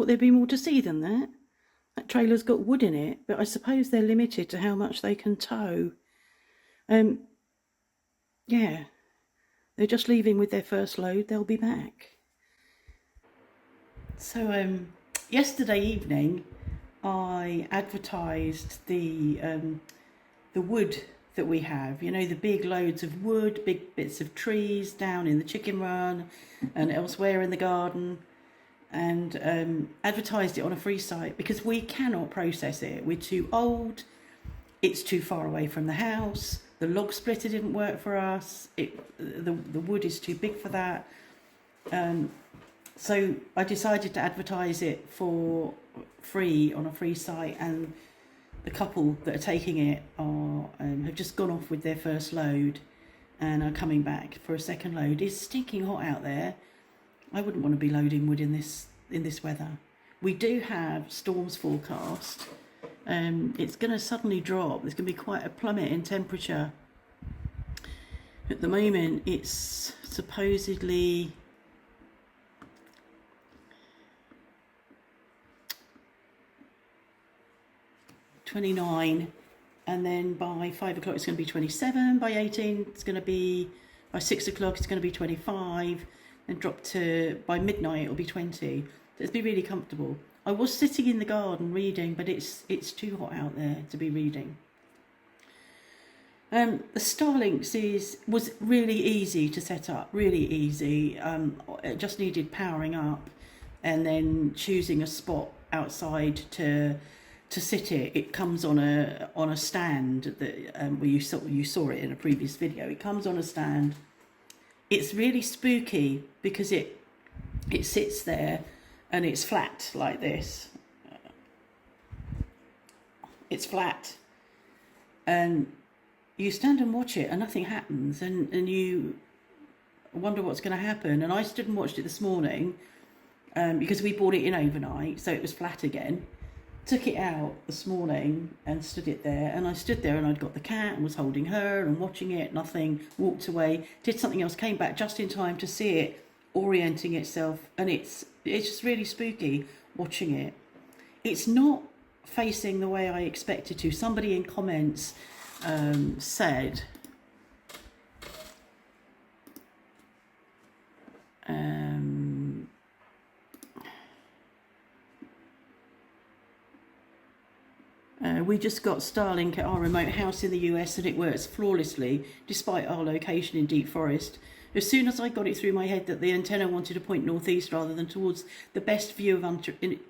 Thought there'd be more to see than that. That trailer's got wood in it, but I suppose they're limited to how much they can tow. Yeah, they're just leaving with their first load. They'll be back. So, yesterday evening, I advertised the wood that we have. You know, the big loads of wood, big bits of trees down in the chicken run and elsewhere in the garden, and advertised it on a free site because we cannot process it. We're too old. It's too far away from the house. The log splitter didn't work for us. The wood is too big for that. So I decided to advertise it for free on a free site, and the couple that are taking it are have just gone off with their first load and are coming back for a second load. It's stinking hot out there. I wouldn't want to be loading wood in this weather. We do have storms forecast. It's going to suddenly drop. There's going to be quite a plummet in temperature. At the moment, it's supposedly 29, and then by 5 o'clock it's going to be 27, by 18 it's going to be, by 6 o'clock it's going to be 25, and drop to, by midnight it'll be 20. So it'll be really comfortable. I was sitting in the garden reading, but it's too hot out there to be reading. The Starlinks was really easy to set up, really easy. It just needed powering up and then choosing a spot outside to sit it. It comes on a stand that where you saw it in a previous video. It comes on a stand. It's really spooky because it sits there and it's flat like this. It's flat, and you stand and watch it and nothing happens, and you wonder what's going to happen. And I stood and watched it this morning because we bought it in overnight, so it was flat again. Took it out this morning and stood it there, and I stood there and I'd got the cat and was holding her and watching it, nothing, walked away, did something else, came back just in time to see it orienting itself, and it's just really spooky watching it. It's not facing the way I expected to. Somebody in comments said we just got Starlink at our remote house in the US and it works flawlessly despite our location in deep forest. As soon as I got it through my head that the antenna wanted to point northeast rather than towards the best view of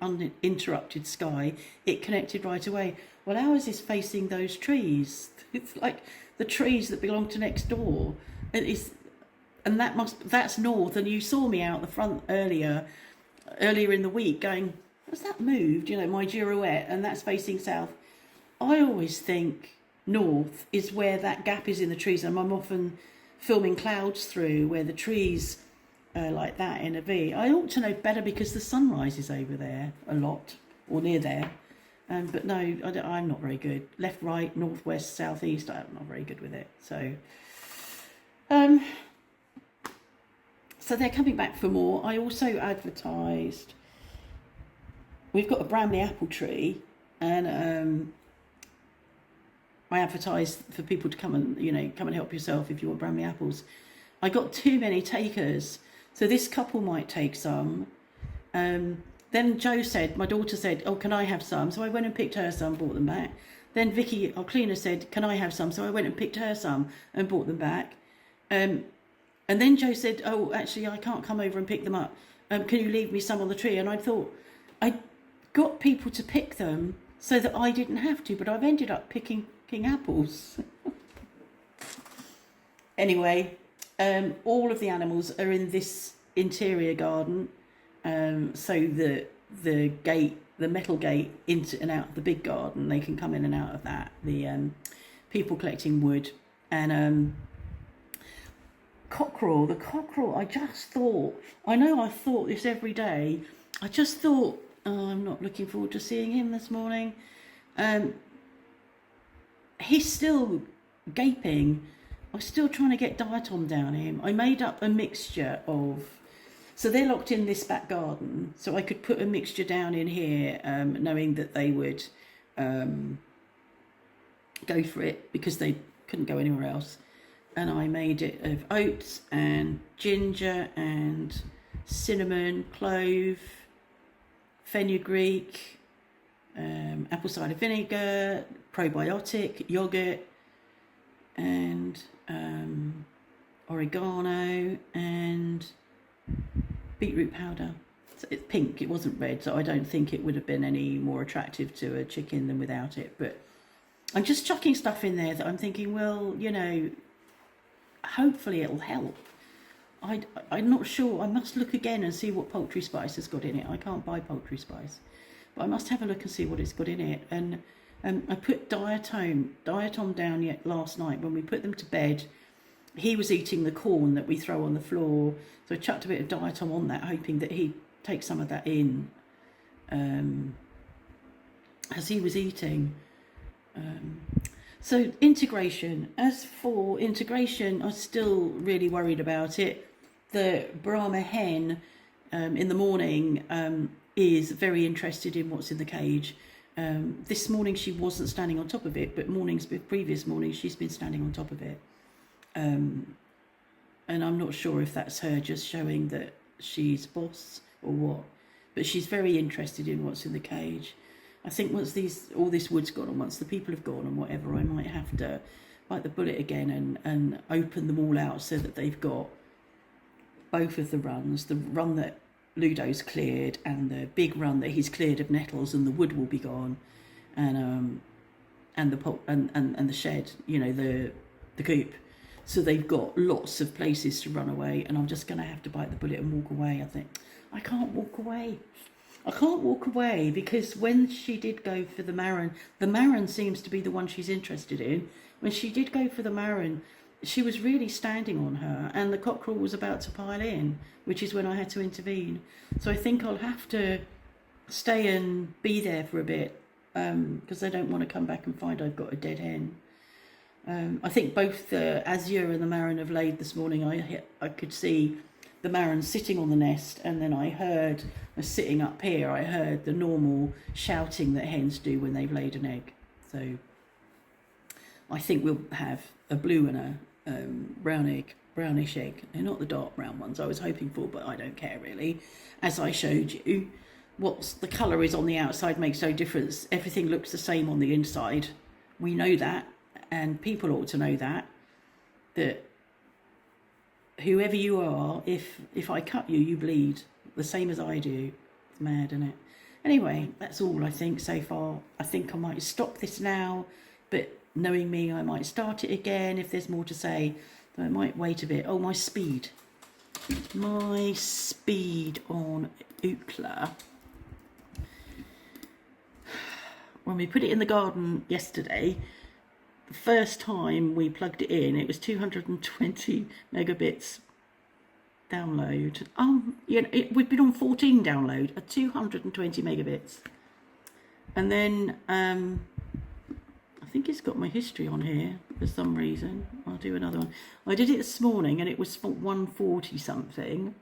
uninterrupted sky, it connected right away. Well, ours is facing those trees. It's like the trees that belong to next door. And that's north. And you saw me out the front earlier in the week going, has that moved? You know, my girouette, and that's facing south. I always think north is where that gap is in the trees, and I'm often filming clouds through where the trees are like that in a V. I ought to know better because the sun rises over there a lot, or near there. But no, I'm not very good. Left, right, north, west, south, east, I'm not very good with it. So they're coming back for more. I also advertised, we've got a Bramley apple tree, and I advertised for people to come and help yourself if you want Bramley apples. I got too many takers, so this couple might take some. Then Jo said, my daughter said, oh, can I have some? So I went and picked her some, bought them back. Then Vicky, our cleaner, said, can I have some? So I went and picked her some and bought them back. And then Jo said, oh, actually, I can't come over and pick them up. Can you leave me some on the tree? And I thought, I got people to pick them so that I didn't have to, but I've ended up picking apples. Anyway, all of the animals are in this interior garden, so the gate, the metal gate into and out of the big garden, they can come in and out of that. The people collecting wood, and cockerel. The cockerel, I just thought, I know I thought this every day, I just thought, oh, I'm not looking forward to seeing him this morning. He's still gaping. I'm still trying to get diatom down him. I made up a mixture of So they're locked in this back garden. So I could put a mixture down in here, knowing that they would go for it because they couldn't go anywhere else. And I made it of oats and ginger and cinnamon, clove, fenugreek, apple cider vinegar, probiotic, yogurt, and oregano and beetroot powder. So it's pink, it wasn't red, so I don't think it would have been any more attractive to a chicken than without it. But I'm just chucking stuff in there that I'm thinking, well, you know, hopefully it'll help. I'm not sure. I must look again and see what poultry spice has got in it. I can't buy poultry spice, but I must have a look and see what it's got in it. And I put diatom down yet last night when we put them to bed. He was eating the corn that we throw on the floor, so I chucked a bit of diatom on that, hoping that he'd take some of that in as he was eating. So integration. As for integration, I'm still really worried about it. The Brahma hen in the morning is very interested in what's in the cage. This morning she wasn't standing on top of it, but previous mornings she's been standing on top of it. And I'm not sure if that's her just showing that she's boss or what, but she's very interested in what's in the cage. I think once all this wood's gone and once the people have gone and whatever, I might have to bite the bullet again and open them all out so that they've got both of the runs, the run that Ludo's cleared and the big run that he's cleared of nettles, and the wood will be gone, and the shed, you know, the coop. So they've got lots of places to run away, and I'm just going to have to bite the bullet and walk away. I think I can't walk away. I can't walk away because when she did go for the marron seems to be the one she's interested in. When she did go for the marron, she was really standing on her, and the cockerel was about to pile in, which is when I had to intervene. So I think I'll have to stay and be there for a bit because I don't want to come back and find I've got a dead hen. I think both the azure and the marron have laid this morning. I could see the marron sitting on the nest, and then I heard, sitting up here, I heard the normal shouting that hens do when they've laid an egg. So I think we'll have a blue and a brownish egg. They're not the dark brown ones I was hoping for, but I don't care really. As I showed you, what the colour is on the outside makes no difference. Everything looks the same on the inside. We know that, and people ought to know that whoever you are, if I cut you, you bleed the same as I do. It's mad, isn't it? Anyway, that's all I think so far. I think I might stop this now, but knowing me, I might start it again if there's more to say. So I might wait a bit. Oh, my speed on Ookla. When we put it in the garden yesterday, the first time we plugged it in, it was 220 megabits download. We've been on 14 download at 220 megabits. And then I think it's got my history on here for some reason. I'll do another one. I did it this morning and it was 140 something,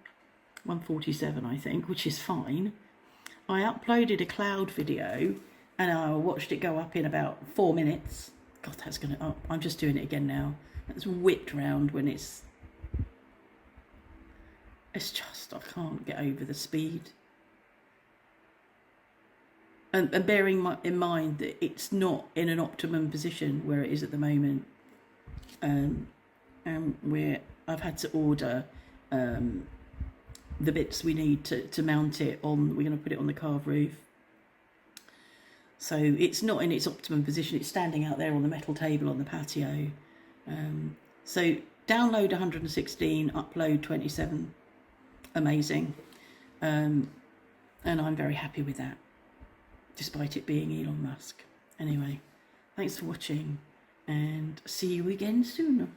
147 I think, which is fine. I uploaded a cloud video and I watched it go up in about 4 minutes. God, that's going to... Oh, I'm just doing it again now. It's whipped round when it's just... I can't get over the speed. And bearing in mind that it's not in an optimum position where it is at the moment. And I've had to order the bits we need to mount it on. We're going to put it on the carved roof. So it's not in its optimum position. It's standing out there on the metal table on the patio. So download 116, upload 27. Amazing. And I'm very happy with that, despite it being Elon Musk. Anyway, thanks for watching and see you again soon.